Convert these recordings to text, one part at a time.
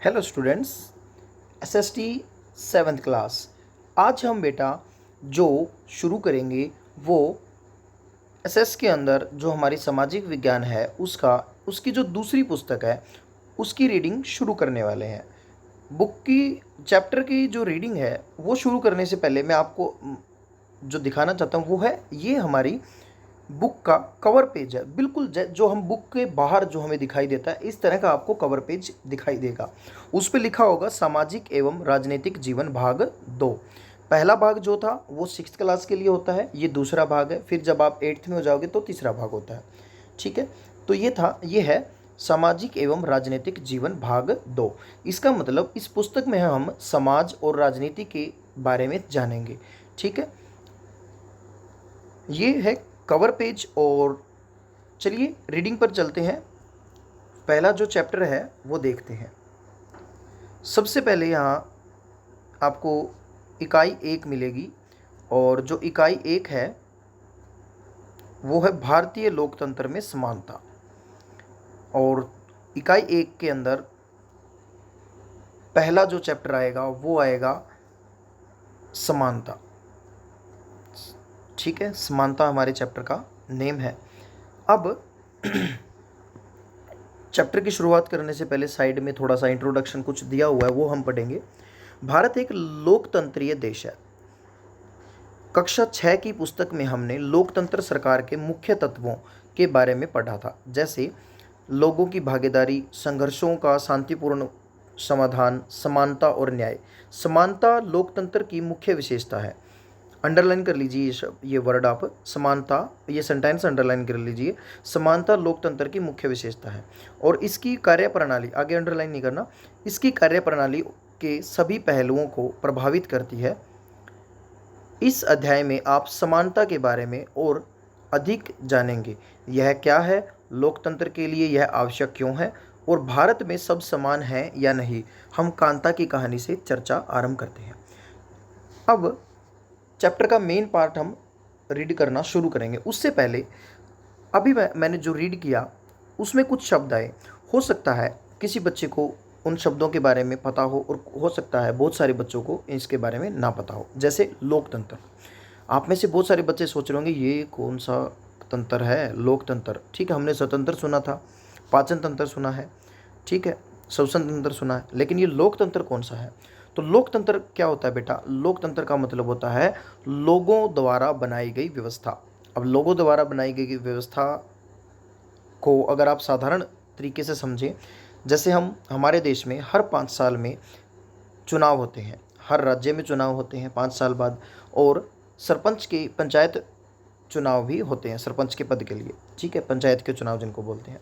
Hello students, SST 7th class. आज हम बेटा जो शुरू करेंगे वो एसएस के अंदर जो हमारी सामाजिक विज्ञान है उसकी जो दूसरी पुस्तक है उसकी रीडिंग शुरू करने वाले हैं। बुक की चैप्टर की जो रीडिंग है वो शुरू करने से पहले मैं आपको जो दिखाना चाहता हूँ वो है ये हमारी बुक का कवर पेज है। बिल्कुल जो हम बुक के बाहर जो हमें दिखाई देता है इस तरह का आपको कवर पेज दिखाई देगा। उस पर लिखा होगा सामाजिक एवं राजनीतिक जीवन भाग 2। पहला भाग जो था वो 6th क्लास के लिए होता है, ये दूसरा भाग है। फिर जब आप 8th में हो जाओगे तो तीसरा भाग होता है। ठीक है, तो ये है सामाजिक एवं राजनीतिक जीवन भाग 2। इसका मतलब इस पुस्तक में हम समाज और राजनीति के बारे में जानेंगे। ठीक है, ये है कवर पेज। और चलिए रीडिंग पर चलते हैं। पहला जो चैप्टर है वो देखते हैं। सबसे पहले यहाँ आपको इकाई 1 मिलेगी और जो इकाई 1 है वो है भारतीय लोकतंत्र में समानता। और इकाई 1 के अंदर पहला जो चैप्टर आएगा वो आएगा समानता। ठीक है, समानता हमारे चैप्टर का नेम है। अब चैप्टर की शुरुआत करने से पहले साइड में थोड़ा सा इंट्रोडक्शन कुछ दिया हुआ है वो हम पढ़ेंगे। भारत एक लोकतंत्रीय देश है। कक्षा 6 की पुस्तक में हमने लोकतंत्र सरकार के मुख्य तत्वों के बारे में पढ़ा था, जैसे लोगों की भागीदारी, संघर्षों का शांतिपूर्ण समाधान, समानता और न्याय। समानता लोकतंत्र की मुख्य विशेषता है। अंडरलाइन कर लीजिए ये वर्ड आप, समानता, ये सेंटेंस अंडरलाइन कर लीजिए। समानता लोकतंत्र की मुख्य विशेषता है और इसकी कार्यप्रणाली, आगे अंडरलाइन नहीं करना, इसकी कार्यप्रणाली के सभी पहलुओं को प्रभावित करती है। इस अध्याय में आप समानता के बारे में और अधिक जानेंगे। यह क्या है, लोकतंत्र के लिए यह आवश्यक क्यों है और भारत में सब समान है या नहीं। हम कांता की कहानी से चर्चा आरंभ करते हैं। अब चैप्टर का मेन पार्ट हम रीड करना शुरू करेंगे। उससे पहले अभी मैंने जो रीड किया उसमें कुछ शब्द आए। हो सकता है किसी बच्चे को उन शब्दों के बारे में पता हो सकता है बहुत सारे बच्चों को इसके बारे में ना पता हो। जैसे लोकतंत्र, आप में से बहुत सारे बच्चे सोच रहे होंगे ये कौन सा तंत्र है लोकतंत्र। ठीक है, हमने स्वतंत्र सुना था, पाचन तंत्र सुना है, ठीक है, श्वसन तंत्र सुना है, लेकिन ये लोकतंत्र कौन सा है। तो लोकतंत्र क्या होता है बेटा, लोकतंत्र का मतलब होता है लोगों द्वारा बनाई गई व्यवस्था। अब लोगों द्वारा बनाई गई व्यवस्था को अगर आप साधारण तरीके से समझें, जैसे हमारे देश में हर 5 साल में चुनाव होते हैं, हर राज्य में चुनाव होते हैं 5 साल बाद, और सरपंच के पंचायत चुनाव भी होते हैं सरपंच के पद के लिए। ठीक है, पंचायत के चुनाव जिनको बोलते हैं।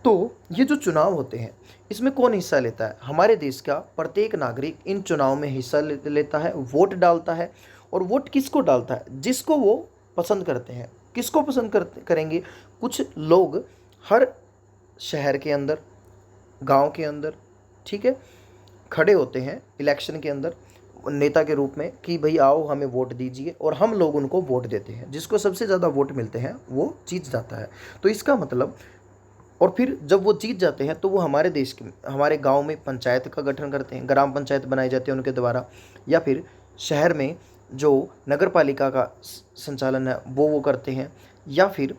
तो ये जो चुनाव होते हैं इसमें कौन हिस्सा लेता है, हमारे देश का प्रत्येक नागरिक इन चुनाव में हिस्सा लेता है, वोट डालता है। और वोट किसको डालता है, जिसको वो पसंद करते हैं। किसको पसंद करेंगे, कुछ लोग हर शहर के अंदर, गांव के अंदर, ठीक है, खड़े होते हैं इलेक्शन के अंदर नेता के रूप में कि भाई आओ हमें वोट दीजिए, और हम लोग उनको वोट देते हैं। जिसको सबसे ज़्यादा वोट मिलते हैं वो जीत जाता है। तो इसका मतलब, और फिर जब वो जीत जाते हैं तो वो हमारे देश के, हमारे गांव में पंचायत का गठन करते हैं, ग्राम पंचायत बनाई जाती है उनके द्वारा, या फिर शहर में जो नगर पालिका का संचालन है वो करते हैं, या फिर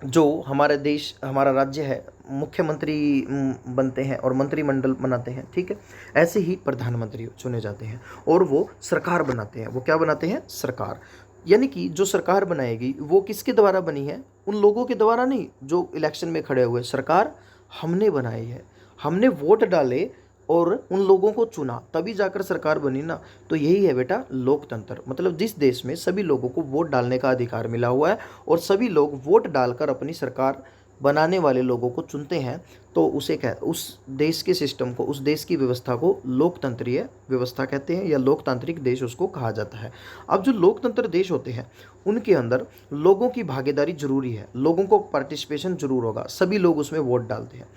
जो हमारा देश, हमारा राज्य है, मुख्यमंत्री बनते हैं और मंत्रिमंडल बनाते हैं। ठीक है, ऐसे ही प्रधानमंत्री चुने जाते हैं और वो सरकार बनाते हैं। वो क्या बनाते हैं, सरकार। यानी कि जो सरकार बनाएगी वो किसके द्वारा बनी है, उन लोगों के द्वारा नहीं जो इलेक्शन में खड़े हुए। सरकार हमने बनाई है, हमने वोट डाले और उन लोगों को चुना, तभी जाकर सरकार बनी ना। तो यही है बेटा लोकतंत्र। मतलब जिस देश में सभी लोगों को वोट डालने का अधिकार मिला हुआ है और सभी लोग वोट डालकर अपनी सरकार बनाने वाले लोगों को चुनते हैं, तो उस देश के सिस्टम को, उस देश की व्यवस्था को लोकतंत्रीय व्यवस्था कहते हैं, या लोकतांत्रिक देश उसको कहा जाता है। अब जो लोकतंत्र देश होते हैं उनके अंदर लोगों की भागीदारी जरूरी है, लोगों को पार्टिसिपेशन जरूर होगा, सभी लोग उसमें वोट डालते हैं।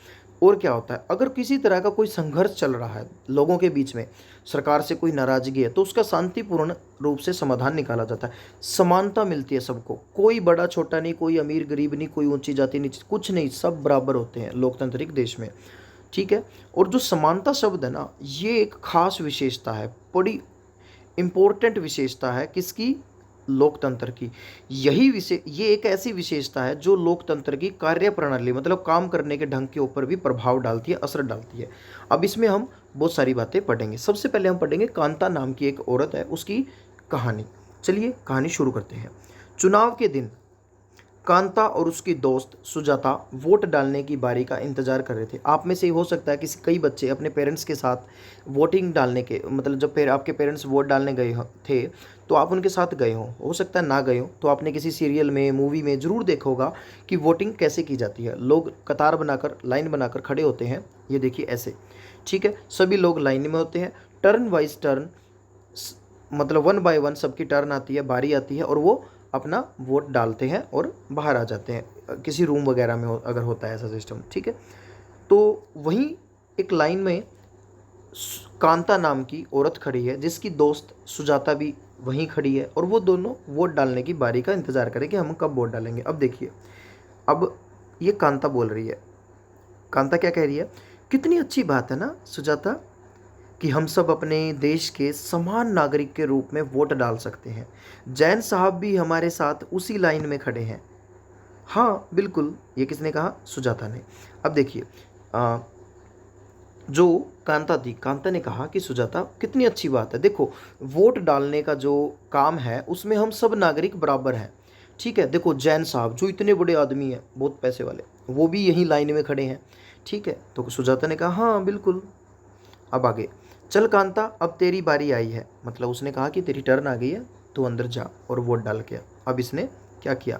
और क्या होता है, अगर किसी तरह का कोई संघर्ष चल रहा है लोगों के बीच में, सरकार से कोई नाराजगी है, तो उसका शांतिपूर्ण रूप से समाधान निकाला जाता है। समानता मिलती है सबको, कोई बड़ा छोटा नहीं, कोई अमीर गरीब नहीं, कोई ऊंची जाति नीची, कुछ नहीं, सब बराबर होते हैं लोकतांत्रिक देश में। ठीक है। और जो समानता शब्द है ना, ये एक खास विशेषता है, बड़ी इम्पोर्टेंट विशेषता है किसकी, लोकतंत्र की। ये एक ऐसी विशेषता है जो लोकतंत्र की कार्यप्रणाली मतलब काम करने के ढंग के ऊपर भी प्रभाव डालती है, असर डालती है। अब इसमें हम बहुत सारी बातें पढ़ेंगे। सबसे पहले हम पढ़ेंगे कांता नाम की एक औरत है, उसकी कहानी। चलिए कहानी शुरू करते हैं। चुनाव के दिन कांता और उसकी दोस्त सुजाता वोट डालने की बारी का इंतजार कर रहे थे। आप में से हो सकता है कि कई बच्चे अपने पेरेंट्स के साथ वोटिंग डालने के मतलब जब आपके पेरेंट्स वोट डालने गए थे तो आप उनके साथ गए हो सकता है ना गए हो, तो आपने किसी सीरियल में मूवी में ज़रूर देखा होगा कि वोटिंग कैसे की जाती है। लोग कतार बनाकर लाइन बनाकर खड़े होते हैं, ये देखिए ऐसे, ठीक है। सभी लोग लाइन में होते हैं, टर्न वाइज टर्न मतलब 1 बाय 1 सबकी टर्न आती है, बारी आती है और वो अपना वोट डालते हैं और बाहर आ जाते हैं, किसी रूम वगैरह में अगर होता है ऐसा सिस्टम, ठीक है। तो वहीं एक लाइन में कांता नाम की औरत खड़ी है जिसकी दोस्त सुजाता भी वहीं खड़ी है और वो दोनों वोट डालने की बारी का इंतज़ार करें कि हम कब वोट डालेंगे। अब देखिए, अब ये कांता बोल रही है। कांता क्या कह रही है, कितनी अच्छी बात है ना सुजाता कि हम सब अपने देश के समान नागरिक के रूप में वोट डाल सकते हैं। जैन साहब भी हमारे साथ उसी लाइन में खड़े हैं। हाँ बिल्कुल, ये किसने कहा, सुजाता ने। अब देखिए जो कांता थी, कांता ने कहा कि सुजाता कितनी अच्छी बात है, देखो वोट डालने का जो काम है उसमें हम सब नागरिक बराबर हैं, ठीक है। देखो जैन साहब जो इतने बड़े आदमी हैं, बहुत पैसे वाले, वो भी यहीं लाइन में खड़े हैं, ठीक है। तो सुजाता ने कहा हाँ बिल्कुल। अब आगे, चल कांता अब तेरी बारी आई है, मतलब उसने कहा कि तेरी टर्न आ गई है, तू अंदर जा और वोट डाल के आ। अब इसने क्या किया,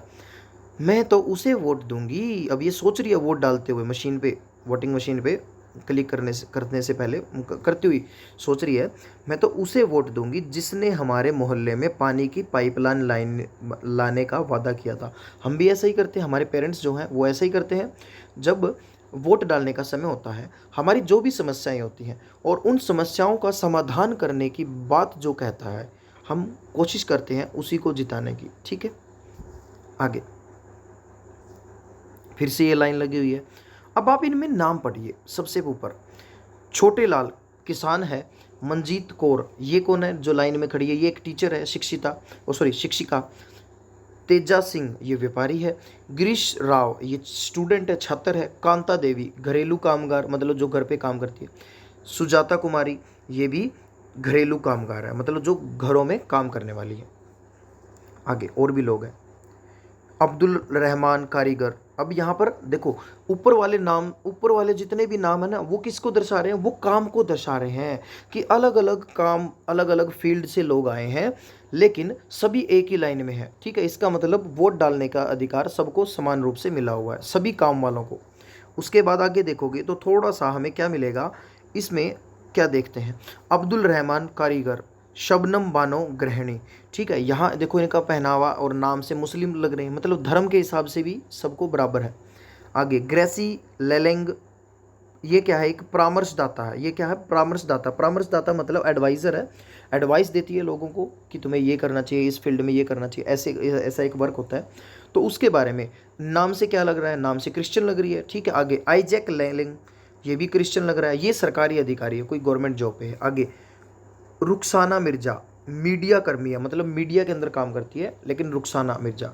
मैं तो उसे वोट दूंगी। अब ये सोच रही है वोट डालते हुए मशीन पे, वोटिंग मशीन पे क्लिक करने से पहले करती हुई सोच रही है, मैं तो उसे वोट दूंगी जिसने हमारे मोहल्ले में पानी की पाइपलाइन लाइन लाने का वादा किया था। हम भी ऐसा ही करते हैं, हमारे पेरेंट्स जो हैं वो ऐसा ही करते हैं। जब वोट डालने का समय होता है, हमारी जो भी समस्याएं होती हैं और उन समस्याओं का समाधान करने की बात जो कहता है, हम कोशिश करते हैं उसी को जिताने की, ठीक है। आगे फिर से ये लाइन लगी हुई है। अब आप इनमें नाम पढ़िए। सबसे ऊपर छोटे लाल किसान है, मंजीत कौर ये कौन है जो लाइन में खड़ी है, ये एक टीचर है, शिक्षिका। तेजा सिंह ये व्यापारी है, गिरीश राव ये स्टूडेंट है, छात्र है, कांता देवी घरेलू कामगार मतलब जो घर पे काम करती है, सुजाता कुमारी ये भी घरेलू कामगार है मतलब जो घरों में काम करने वाली है। आगे और भी लोग हैं, अब्दुल रहमान कारीगर। अब यहाँ पर देखो ऊपर वाले जितने भी नाम है ना, वो किसको दर्शा रहे हैं, वो काम को दर्शा रहे हैं कि अलग अलग काम अलग अलग फील्ड से लोग आए हैं लेकिन सभी एक ही लाइन में है, ठीक है। इसका मतलब वोट डालने का अधिकार सबको समान रूप से मिला हुआ है, सभी काम वालों को। उसके बाद आगे देखोगे तो थोड़ा सा हमें क्या मिलेगा इसमें, क्या देखते हैं, अब्दुल रहमान कारीगर, शबनम बानो गृहिणी, ठीक है। यहाँ देखो इनका पहनावा और नाम से मुस्लिम लग रहे हैं, मतलब धर्म के हिसाब से भी सबको बराबर है। आगे ग्रेसी लेलेंग ये क्या है, एक परामर्शदाता है। ये क्या है, परामर्शदाता। परामर्शदाता मतलब एडवाइज़र है, एडवाइस देती है लोगों को कि तुम्हें ये करना चाहिए, इस फील्ड में ये करना चाहिए, ऐसा एक वर्क होता है। तो उसके बारे में नाम से क्या लग रहा है, नाम से क्रिश्चियन लग रही है, ठीक है। आगे आइजैक लेलिंग ये भी क्रिश्चियन लग रहा है, ये सरकारी अधिकारी है, कोई गवर्नमेंट जॉब पे है। आगे रुखसाना मिर्जा मीडिया कर्मी है, मतलब मीडिया के अंदर काम करती है, लेकिन रुखसाना मिर्जा।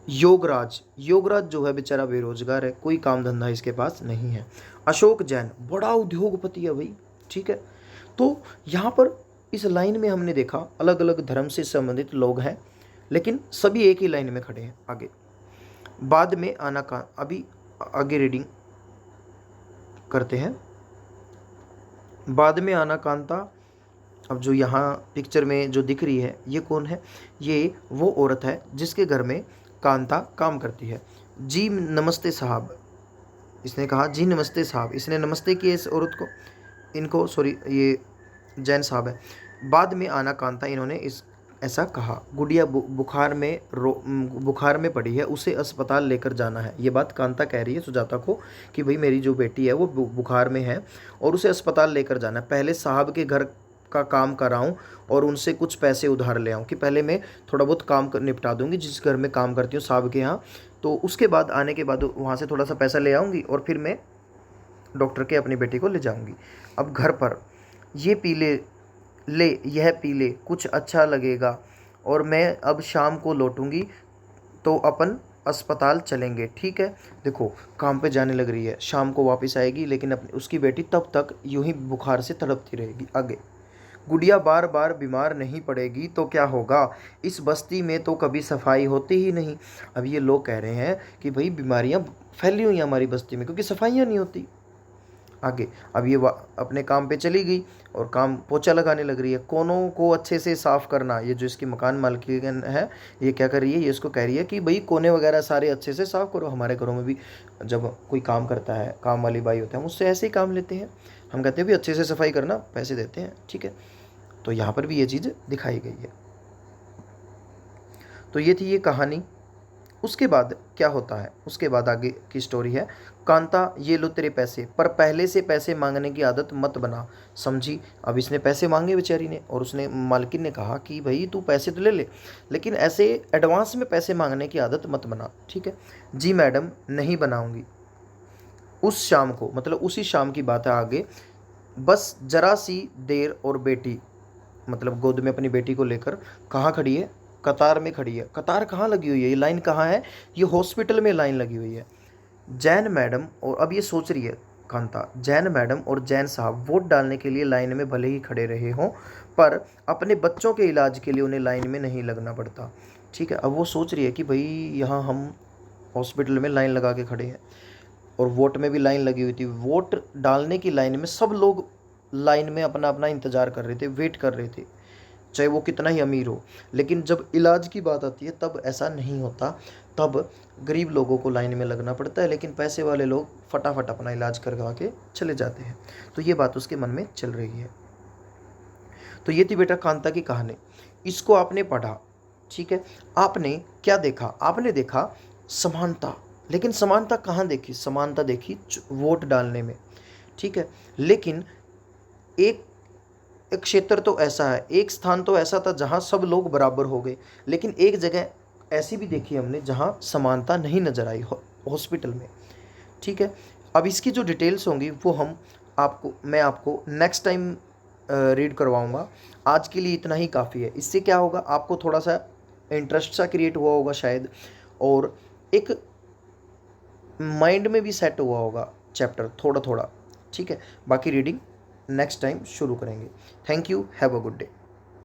योगराज जो है बेचारा बेरोजगार है, कोई काम धंधा इसके पास नहीं है। अशोक जैन बड़ा उद्योगपति है भाई, ठीक है। तो यहाँ पर इस लाइन में हमने देखा अलग अलग धर्म से संबंधित लोग हैं लेकिन सभी एक ही लाइन में खड़े हैं। आगे बाद में आना का, अभी आगे रीडिंग करते हैं। बाद में आना कांता, अब जो यहाँ पिक्चर में जो दिख रही है ये कौन है, ये वो औरत है जिसके घर में कांता काम करती है। जी नमस्ते साहब, इसने कहा जी नमस्ते साहब, इसने नमस्ते किए इस औरत को, इनको सॉरी ये जैन साहब है। बाद में आना कांता, इन्होंने इस ऐसा कहा, गुड़िया बुखार में पड़ी है, उसे अस्पताल लेकर जाना है। ये बात कांता कह रही है सुजाता को कि भाई मेरी जो बेटी है वो बुखार में है और उसे अस्पताल लेकर जाना है। पहले साहब के घर का काम कराऊं और उनसे कुछ पैसे उधार ले आऊं, कि पहले मैं थोड़ा बहुत काम निपटा दूंगी जिस घर में काम करती हूँ साहब के यहाँ, तो उसके बाद आने के बाद वहाँ से थोड़ा सा पैसा ले आऊँगी और फिर मैं डॉक्टर के अपनी बेटी को ले जाऊंगी। अब घर पर ये पी ले, यह पी ले, कुछ अच्छा लगेगा, और मैं अब शाम को लौटूंगी तो अपन अस्पताल चलेंगे, ठीक है। देखो, काम पे जाने लग रही है, शाम को वापस आएगी, लेकिन अपनी उसकी बेटी तब तक यूं ही बुखार से तड़पती रहेगी। आगे, गुड़िया बार बार बीमार नहीं पड़ेगी तो क्या होगा, इस बस्ती में तो कभी सफाई होती ही नहीं। अब ये लोग कह रहे हैं कि भाई बीमारियां फैली हुई हैं हमारी बस्ती में क्योंकि सफाइयां नहीं होती। आगे, अब ये अपने काम पे चली गई और काम पोछा लगाने लग रही है, कोनों को अच्छे से साफ़ करना। ये जो इसकी मकान मालकिन है, ये क्या कर रही है, ये इसको कह रही है कि भाई कोने वगैरह सारे अच्छे से साफ़ करो। हमारे घरों में भी जब कोई काम करता है, काम वाली बाई होता है, हम उससे ऐसे ही काम लेते हैं, हम कहते हैं भी अच्छे से सफाई करना, पैसे देते हैं, ठीक है। तो यहाँ पर भी ये चीज़ दिखाई गई है। तो ये थी ये कहानी। उसके बाद क्या होता है, उसके बाद आगे की स्टोरी है, कांता ये लो तेरे पैसे, पर पहले से पैसे मांगने की आदत मत बना, समझी। अब इसने पैसे मांगे बेचारी ने, और उसने मालकिन ने कहा कि भाई तू पैसे तो ले ले, लेकिन ऐसे एडवांस में पैसे मांगने की आदत मत बना, ठीक है। जी मैडम, नहीं बनाऊंगी। उस शाम को, मतलब उसी शाम की बात है आगे, बस जरा सी देर और बेटी, मतलब गोद में अपनी बेटी को लेकर कहाँ खड़ी है, कतार में खड़ी है। कतार कहाँ लगी हुई है, ये लाइन कहाँ है, ये हॉस्पिटल में लाइन लगी हुई है। जैन मैडम, और अब ये सोच रही है कांता, जैन मैडम और जैन साहब वोट डालने के लिए लाइन में भले ही खड़े रहे हों, पर अपने बच्चों के इलाज के लिए उन्हें लाइन में नहीं लगना पड़ता, ठीक है। अब वो सोच रही है कि भाई यहाँ हम हॉस्पिटल में लाइन लगा के खड़े हैं और वोट में भी लाइन लगी हुई थी, वोट डालने की लाइन में सब लोग लाइन में अपना अपना इंतज़ार कर रहे थे, वेट कर रहे थे, चाहे वो कितना ही अमीर हो। लेकिन जब इलाज की बात आती है तब ऐसा नहीं होता, तब गरीब लोगों को लाइन में लगना पड़ता है, लेकिन पैसे वाले लोग फटाफट अपना इलाज करवा के चले जाते हैं। तो ये बात उसके मन में चल रही है। तो ये थी बेटा कांता की कहानी। इसको आपने पढ़ा, ठीक है। आपने क्या देखा, आपने देखा समानता, लेकिन समानता कहाँ देखी, समानता देखी वोट डालने में, ठीक है। लेकिन एक एक क्षेत्र तो ऐसा है, एक स्थान तो ऐसा था जहाँ सब लोग बराबर हो गए, लेकिन एक जगह ऐसी भी देखी हमने जहाँ समानता नहीं नजर आई, हॉस्पिटल में, ठीक है। अब इसकी जो डिटेल्स होंगी वो मैं आपको नेक्स्ट टाइम रीड करवाऊँगा। आज के लिए इतना ही काफ़ी है। इससे क्या होगा, आपको थोड़ा सा इंटरेस्ट सा क्रिएट हुआ होगा शायद, और एक माइंड में भी सेट हुआ होगा चैप्टर थोड़ा थोड़ा, ठीक है। बाकी रीडिंग नेक्स्ट टाइम शुरू करेंगे। Thank you, have a good day.